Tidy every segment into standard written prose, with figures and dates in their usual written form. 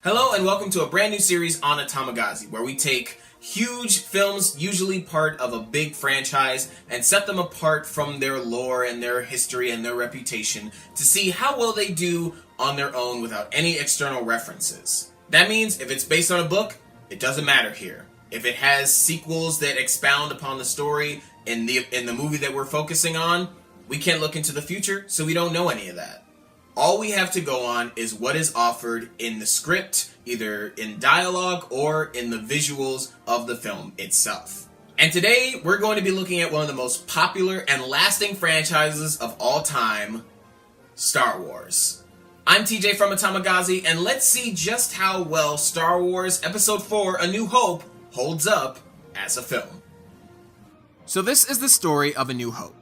Hello and welcome to a brand new series on ATomiGazi, where we take huge films, usually part of a big franchise, and set them apart from their lore and their history and their reputation to see how well they do on their own without any external references. That means if it's based on a book, it doesn't matter here. If it has sequels that expound upon the story in the movie that we're focusing on, we can't look into the future, so we don't know any of that. All we have to go on is what is offered in the script, either in dialogue or in the visuals of the film itself. And today, we're going to be looking at one of the most popular and lasting franchises of all time, Star Wars. I'm TJ from ATomiGazi, and let's see just how well Star Wars Episode 4, A New Hope, holds up as a film. So this is the story of A New Hope.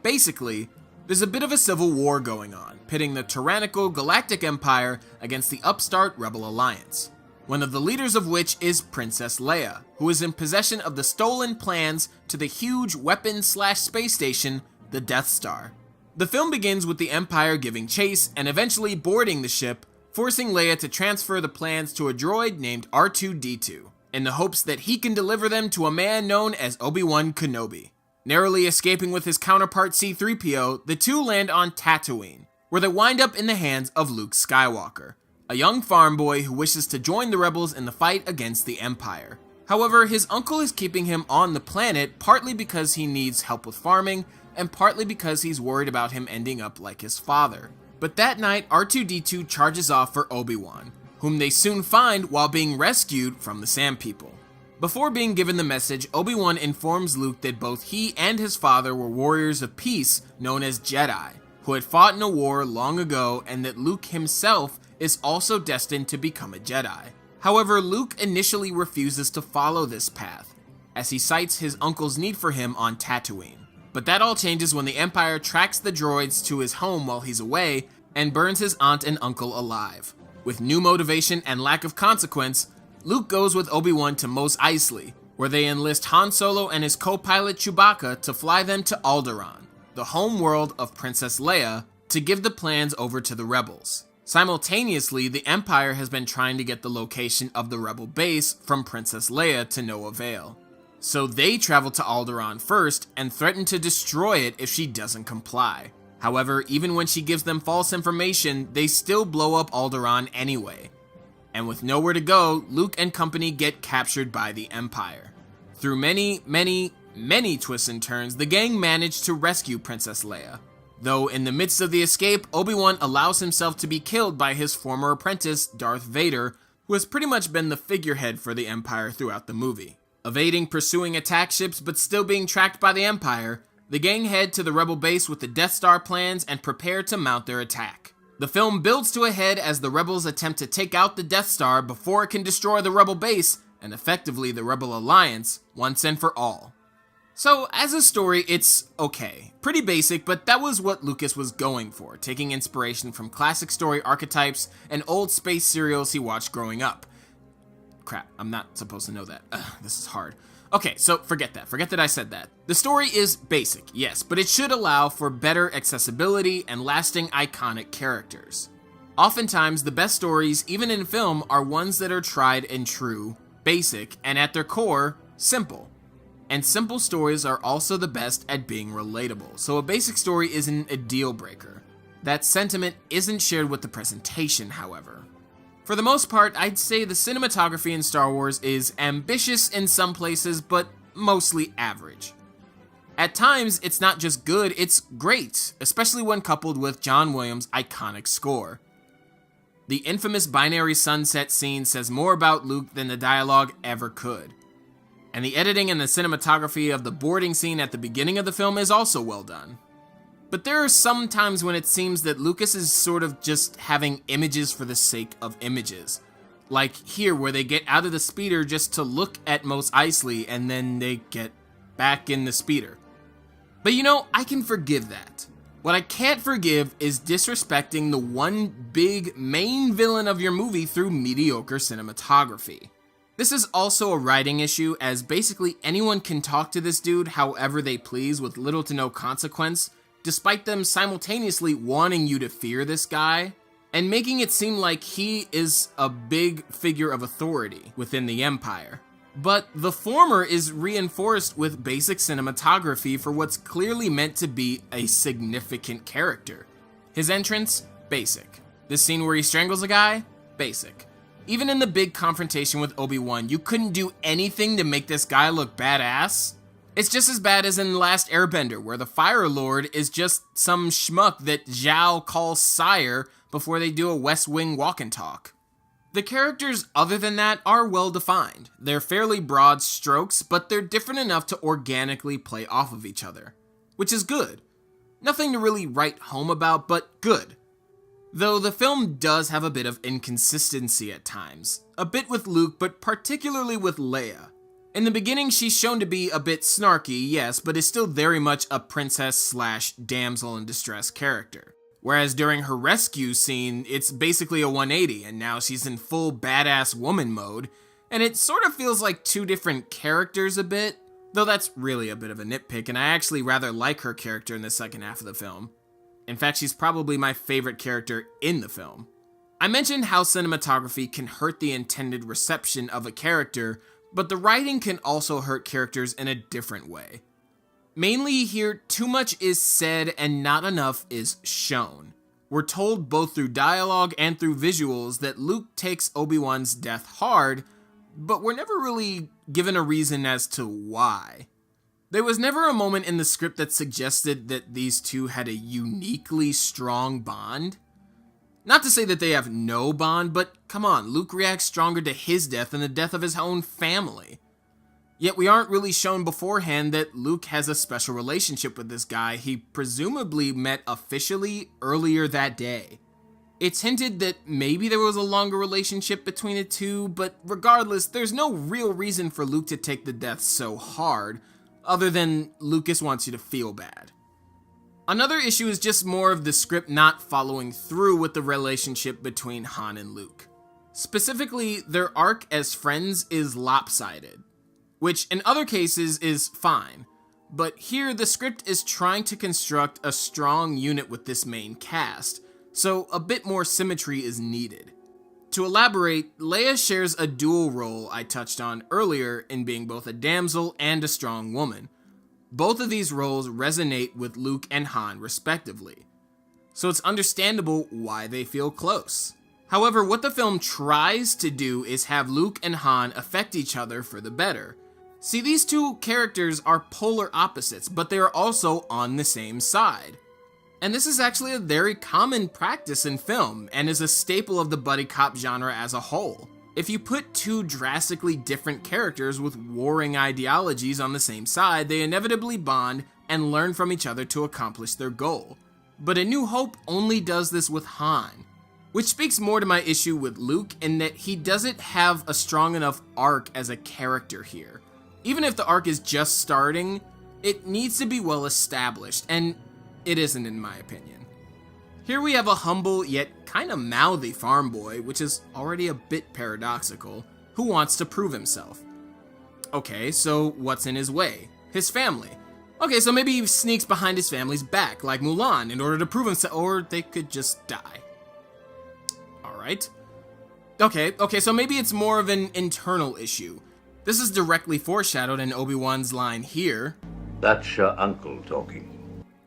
Basically, there's a bit of a civil war going on, pitting the tyrannical Galactic Empire against the upstart Rebel Alliance, one of the leaders of which is Princess Leia, who is in possession of the stolen plans to the huge weapon/space station, the Death Star. The film begins with the Empire giving chase and eventually boarding the ship, forcing Leia to transfer the plans to a droid named R2-D2, in the hopes that he can deliver them to a man known as Obi-Wan Kenobi. Narrowly escaping with his counterpart C-3PO, the two land on Tatooine, where they wind up in the hands of Luke Skywalker, a young farm boy who wishes to join the rebels in the fight against the Empire. However, his uncle is keeping him on the planet partly because he needs help with farming, and partly because he's worried about him ending up like his father. But that night, R2-D2 charges off for Obi-Wan, whom they soon find while being rescued from the Sand People. Before being given the message, Obi-Wan informs Luke that both he and his father were warriors of peace known as Jedi, who had fought in a war long ago, and that Luke himself is also destined to become a Jedi. However, Luke initially refuses to follow this path, as he cites his uncle's need for him on Tatooine. But that all changes when the Empire tracks the droids to his home while he's away and burns his aunt and uncle alive. With new motivation and lack of consequence, Luke goes with Obi-Wan to Mos Eisley, where they enlist Han Solo and his co-pilot Chewbacca to fly them to Alderaan, the home world of Princess Leia, to give the plans over to the rebels. Simultaneously, the Empire has been trying to get the location of the rebel base from Princess Leia to no avail. So they travel to Alderaan first and threaten to destroy it if she doesn't comply. However, even when she gives them false information, they still blow up Alderaan anyway. And with nowhere to go, Luke and company get captured by the Empire. Through many twists and turns, the gang manage to rescue Princess Leia. Though in the midst of the escape, Obi-Wan allows himself to be killed by his former apprentice, Darth Vader, who has pretty much been the figurehead for the Empire throughout the movie. Evading pursuing attack ships but still being tracked by the Empire, the gang head to the rebel base with the Death Star plans and prepare to mount their attack. The film builds to a head as the rebels attempt to take out the Death Star before it can destroy the rebel base, and effectively the Rebel Alliance, once and for all. So, as a story, it's okay. Pretty basic, but that was what Lucas was going for, taking inspiration from classic story archetypes and old space serials he watched growing up. Crap, I'm not supposed to know that. This is hard. Okay, so forget that. Forget that I said that. The story is basic, yes, but it should allow for better accessibility and lasting iconic characters. Oftentimes, the best stories, even in film, are ones that are tried and true, basic, and at their core, simple. And simple stories are also the best at being relatable, so a basic story isn't a deal breaker. That sentiment isn't shared with the presentation, however. For the most part, I'd say the cinematography in Star Wars is ambitious in some places, but mostly average. At times, it's not just good, it's great, especially when coupled with John Williams' iconic score. The infamous binary sunset scene says more about Luke than the dialogue ever could. And the editing and the cinematography of the boarding scene at the beginning of the film is also well done. But there are some times when it seems that Lucas is sort of just having images for the sake of images. Like here, where they get out of the speeder just to look at Mos Eisley and then they get back in the speeder. But you know, I can forgive that. What I can't forgive is disrespecting the one big main villain of your movie through mediocre cinematography. This is also a writing issue, as basically anyone can talk to this dude however they please with little to no consequence, despite them simultaneously wanting you to fear this guy and making it seem like he is a big figure of authority within the Empire. But the former is reinforced with basic cinematography for what's clearly meant to be a significant character. His entrance, basic. The scene where he strangles a guy, basic. Even in the big confrontation with Obi-Wan, you couldn't do anything to make this guy look badass. It's just as bad as in The Last Airbender, where the Fire Lord is just some schmuck that Zhao calls sire before they do a West Wing walk and talk. The characters other than that are well defined. They're fairly broad strokes, but they're different enough to organically play off of each other, which is good. Nothing to really write home about, but good. Though the film does have a bit of inconsistency at times. A bit with Luke, but particularly with Leia. In the beginning, she's shown to be a bit snarky, yes, but is still very much a princess/damsel in distress character. Whereas during her rescue scene, it's basically a 180, and now she's in full badass woman mode, and it sort of feels like two different characters a bit, though that's really a bit of a nitpick, and I actually rather like her character in the second half of the film. In fact, she's probably my favorite character in the film. I mentioned how cinematography can hurt the intended reception of a character, but the writing can also hurt characters in a different way. Mainly here, too much is said and not enough is shown. We're told both through dialogue and through visuals that Luke takes Obi-Wan's death hard, but we're never really given a reason as to why. There was never a moment in the script that suggested that these two had a uniquely strong bond. Not to say that they have no bond, but come on, Luke reacts stronger to his death than the death of his own family. Yet we aren't really shown beforehand that Luke has a special relationship with this guy he presumably met officially earlier that day. It's hinted that maybe there was a longer relationship between the two, but regardless, there's no real reason for Luke to take the death so hard, other than Lucas wants you to feel bad. Another issue is just more of the script not following through with the relationship between Han and Luke. Specifically, their arc as friends is lopsided, which in other cases is fine, but here the script is trying to construct a strong unit with this main cast, so a bit more symmetry is needed. To elaborate, Leia shares a dual role I touched on earlier in being both a damsel and a strong woman. Both of these roles resonate with Luke and Han respectively, so it's understandable why they feel close. However, what the film tries to do is have Luke and Han affect each other for the better. See, these two characters are polar opposites, but they are also on the same side. And this is actually a very common practice in film, and is a staple of the buddy cop genre as a whole. If you put two drastically different characters with warring ideologies on the same side, they inevitably bond and learn from each other to accomplish their goal. But A New Hope only does this with Han, which speaks more to my issue with Luke in that he doesn't have a strong enough arc as a character here. Even if the arc is just starting, it needs to be well established, and it isn't in my opinion. Here we have a humble yet kinda mouthy farm boy, which is already a bit paradoxical, who wants to prove himself. Okay, so what's in his way? His family. Okay, so maybe he sneaks behind his family's back, like Mulan, in order to prove himself, or they could just die. Alright. Okay, so maybe it's more of an internal issue. This is directly foreshadowed in Obi-Wan's line here. That's your uncle talking.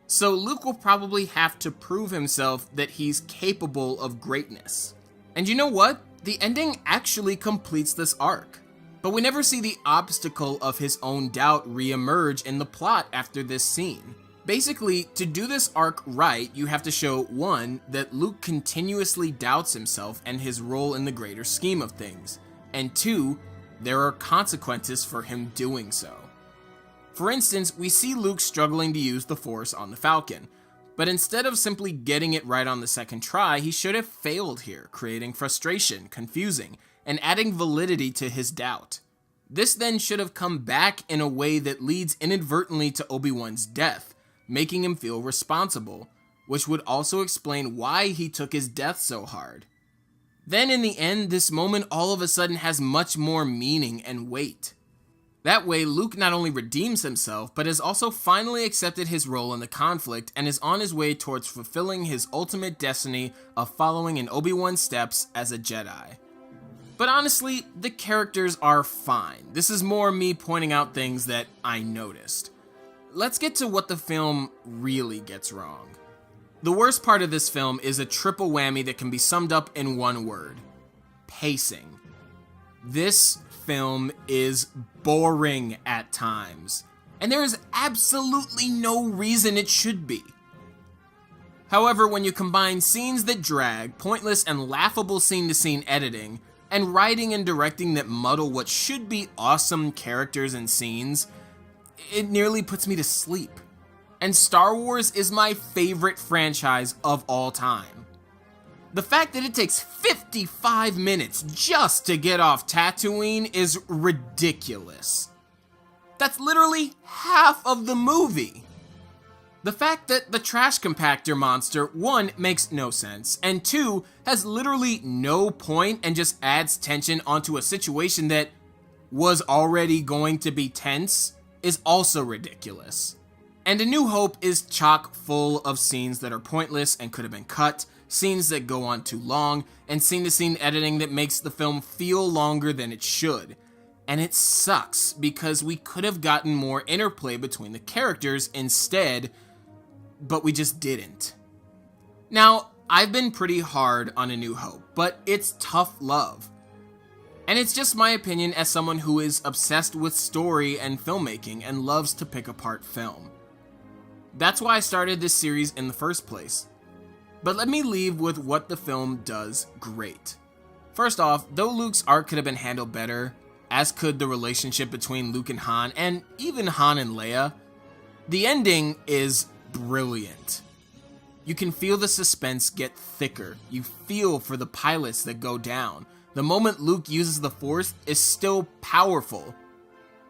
So Luke will probably have to prove himself that he's capable of greatness. And you know what? The ending actually completes this arc. But we never see the obstacle of his own doubt re-emerge in the plot after this scene. Basically, to do this arc right, you have to show, 1, that Luke continuously doubts himself and his role in the greater scheme of things, and 2, there are consequences for him doing so. For instance, we see Luke struggling to use the Force on the Falcon, but instead of simply getting it right on the second try, he should have failed here, creating frustration, confusing, and adding validity to his doubt. This then should have come back in a way that leads inadvertently to Obi-Wan's death, making him feel responsible, which would also explain why he took his death so hard. Then in the end, this moment all of a sudden has much more meaning and weight. That way, Luke not only redeems himself, but has also finally accepted his role in the conflict and is on his way towards fulfilling his ultimate destiny of following in Obi-Wan's steps as a Jedi. But honestly, the characters are fine. This is more me pointing out things that I noticed. Let's get to what the film really gets wrong. The worst part of this film is a triple whammy that can be summed up in one word: pacing. This film is boring at times, and there is absolutely no reason it should be. However, when you combine scenes that drag, pointless and laughable scene-to-scene editing, and writing and directing that muddle what should be awesome characters and scenes, it nearly puts me to sleep. And Star Wars is my favorite franchise of all time. The fact that it takes 55 minutes just to get off Tatooine is ridiculous. That's literally half of the movie. The fact that the trash compactor monster, 1, makes no sense, and 2, has literally no point and just adds tension onto a situation that was already going to be tense, is also ridiculous. And A New Hope is chock full of scenes that are pointless and could have been cut, scenes that go on too long, and scene-to-scene editing that makes the film feel longer than it should. And it sucks, because we could have gotten more interplay between the characters instead, but we just didn't. Now, I've been pretty hard on A New Hope, but it's tough love. And it's just my opinion as someone who is obsessed with story and filmmaking and loves to pick apart film. That's why I started this series in the first place. But let me leave with what the film does great. First off, though Luke's arc could have been handled better, as could the relationship between Luke and Han, and even Han and Leia, the ending is brilliant. You can feel the suspense get thicker. You feel for the pilots that go down. The moment Luke uses the Force is still powerful.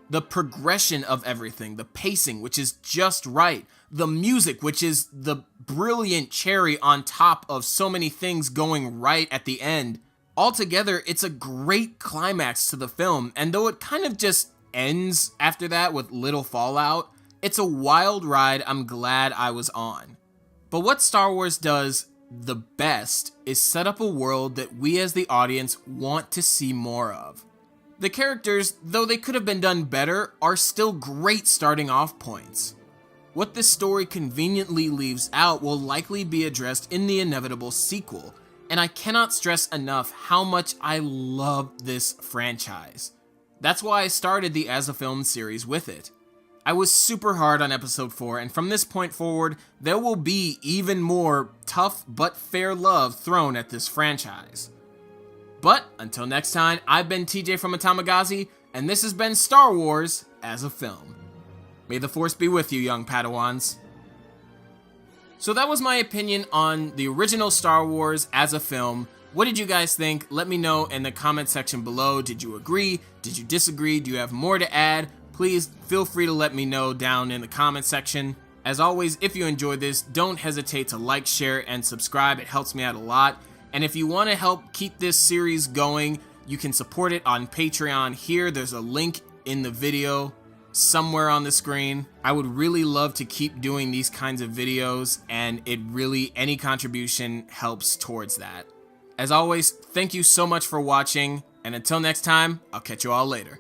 The progression of everything, the pacing, which is just right, the music, which is the brilliant cherry on top of so many things going right at the end. Altogether, it's a great climax to the film, and though it kind of just ends after that with little fallout, it's a wild ride I'm glad I was on. But what Star Wars does the best is set up a world that we as the audience want to see more of. The characters, though they could have been done better, are still great starting off points. What this story conveniently leaves out will likely be addressed in the inevitable sequel, and I cannot stress enough how much I love this franchise. That's why I started the As a Film series with it. I was super hard on episode 4, and from this point forward, there will be even more tough but fair love thrown at this franchise. But until next time, I've been TJ from ATomiGazi, and this has been Star Wars as a Film. May the Force be with you, young Padawans. So that was my opinion on the original Star Wars as a film. What did you guys think? Let me know in the comment section below. Did you agree? Did you disagree? Do you have more to add? Please feel free to let me know down in the comment section. As always, if you enjoyed this, don't hesitate to like, share, and subscribe. It helps me out a lot. And if you want to help keep this series going, you can support it on Patreon here. There's a link in the video somewhere on the screen. I would really love to keep doing these kinds of videos, and any contribution helps towards that. As always, thank you so much for watching, and until next time, I'll catch you all later.